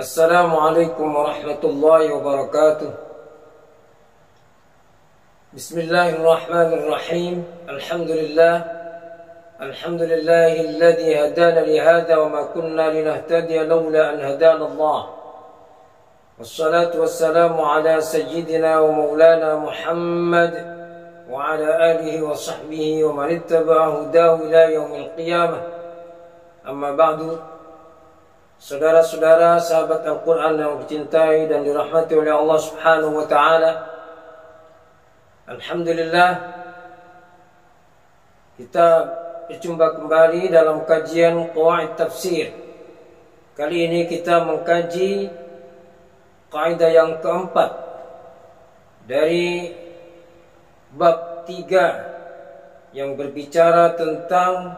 Assalamualaikum warahmatullahi wabarakatuh. Bismillahirrahmanirrahim. Alhamdulillahilladzi hadana lihada wa ma kunna linahtadiya laula an hadana Allah. Wassalatu wassalamu ala sayyidina wa maulana Muhammad wa ala alihi wa sahbihi wa man ittaba'a hudahu ila yaumil qiyamah. Amma ba'du. Saudara-saudara sahabat Al-Quran yang dicintai dan dirahmati oleh Allah Subhanahu wa ta'ala, alhamdulillah kita berjumpa kembali dalam kajian Qawaid Tafsir. Kali ini kita mengkaji kaidah yang keempat dari bab 3 yang berbicara tentang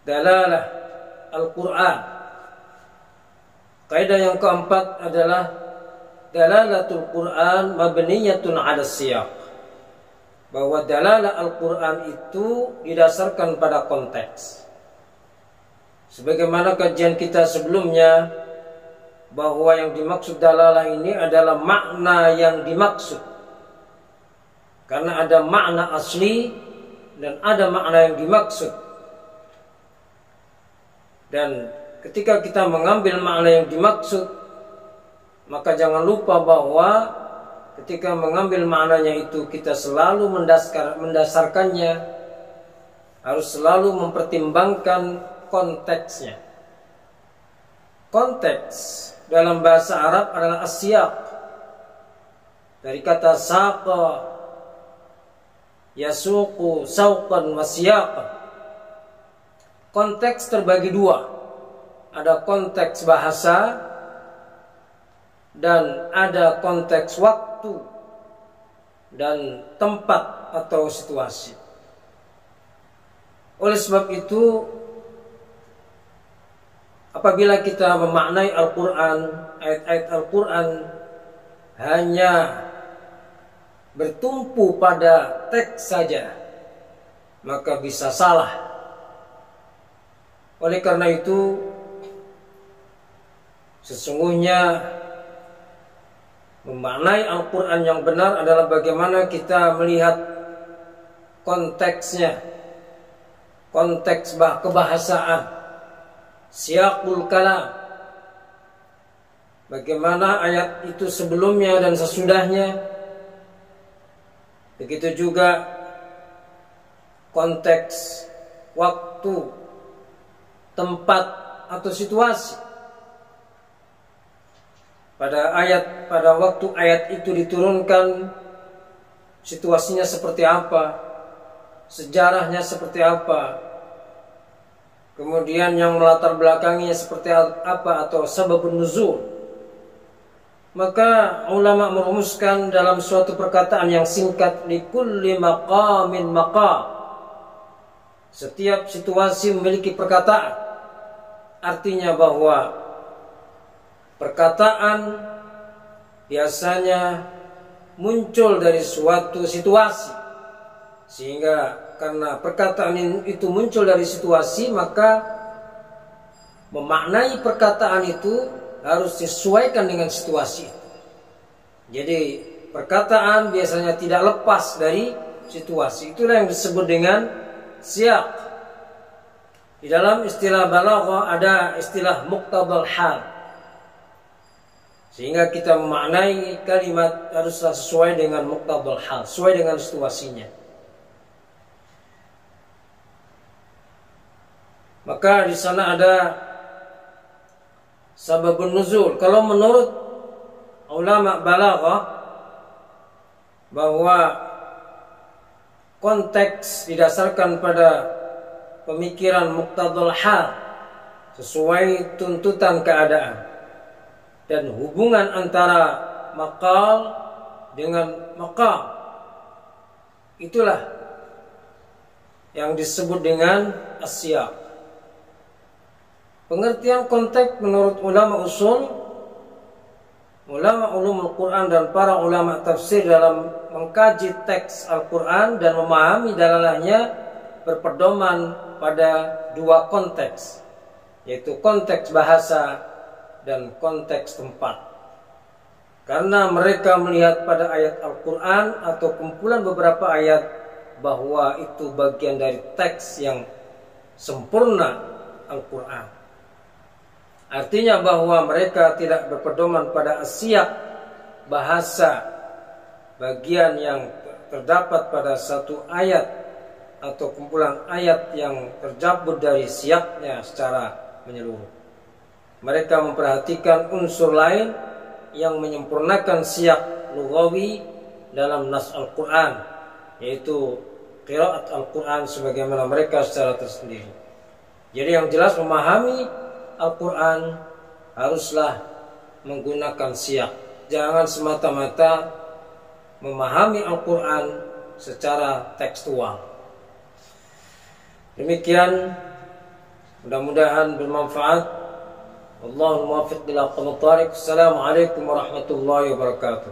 dalalah Al-Quran. Kaidah yang keempat adalah dalalatul Quran mabniyatun 'ala siyaq. Bahwa dalalah Al-Quran itu didasarkan pada konteks. Sebagaimana kajian kita sebelumnya, bahwa yang dimaksud dalalah ini adalah makna yang dimaksud. Karena ada makna asli dan ada makna yang dimaksud. Dan ketika kita mengambil makna yang dimaksud, maka jangan lupa bahwa ketika mengambil maknanya itu kita selalu mendasarkannya, harus selalu mempertimbangkan konteksnya. Konteks dalam bahasa Arab adalah asyaq, dari kata saqa yasuqu sauqan wa siyaqan. Konteks terbagi dua. Ada konteks bahasa dan ada konteks waktu dan tempat atau situasi. Oleh sebab itu, apabila kita memaknai Al-Quran, ayat-ayat Al-Quran hanya bertumpu pada teks saja, maka bisa salah. Oleh karena itu, sesungguhnya memaknai Al-Quran yang benar adalah bagaimana kita melihat konteksnya, konteks kebahasaan, siyaqul kalam, bagaimana ayat itu sebelumnya dan sesudahnya. Begitu juga konteks waktu, tempat atau situasi. Pada waktu ayat itu diturunkan, situasinya seperti apa, sejarahnya seperti apa, kemudian yang melatar belakangnya seperti apa atau sababun nuzul. Maka ulama merumuskan dalam suatu perkataan yang singkat, likulli maqamin maqam. Setiap situasi memiliki perkataan. Artinya bahwa perkataan biasanya muncul dari suatu situasi, sehingga karena perkataan itu muncul dari situasi, maka memaknai perkataan itu harus disesuaikan dengan situasi. Jadi perkataan biasanya tidak lepas dari situasi. Itulah yang disebut dengan siyaq. Di dalam istilah balaghah ada istilah muqtadal hal. Sehingga kita memaknai kalimat haruslah sesuai dengan muqtadal hal, sesuai dengan situasinya. Maka di sana ada sababun nuzul. Kalau menurut ulama balaghah, bahwa konteks didasarkan pada pemikiran muqtadal hal, sesuai tuntutan keadaan. Dan hubungan antara maqal dengan maqam, itulah yang disebut dengan asyaq. Pengertian konteks menurut ulama usul, ulama ulumul Quran dan para ulama tafsir dalam mengkaji teks Al-Quran dan memahami dalalahnya berpedoman pada dua konteks, yaitu konteks bahasa dan konteks tempat. Karena mereka melihat pada ayat Al-Quran atau kumpulan beberapa ayat bahwa itu bagian dari teks yang sempurna Al-Quran. Artinya bahwa mereka tidak berpedoman pada asyiaq, bahasa bagian yang terdapat pada satu ayat atau kumpulan ayat yang terjabur dari siyaqnya secara menyeluruh. Mereka memperhatikan unsur lain yang menyempurnakan siyaq lughawi dalam nas Al-Quran, yaitu qiraat Al-Quran sebagaimana mereka secara tersendiri. Jadi yang jelas memahami Al-Quran haruslah menggunakan siyaq. Jangan semata-mata memahami Al-Quran secara tekstual. Demikian, mudah-mudahan bermanfaat. Wallahul muwaffiq ila aqwamit thariq. Assalamualaikum warahmatullahi wabarakatuh.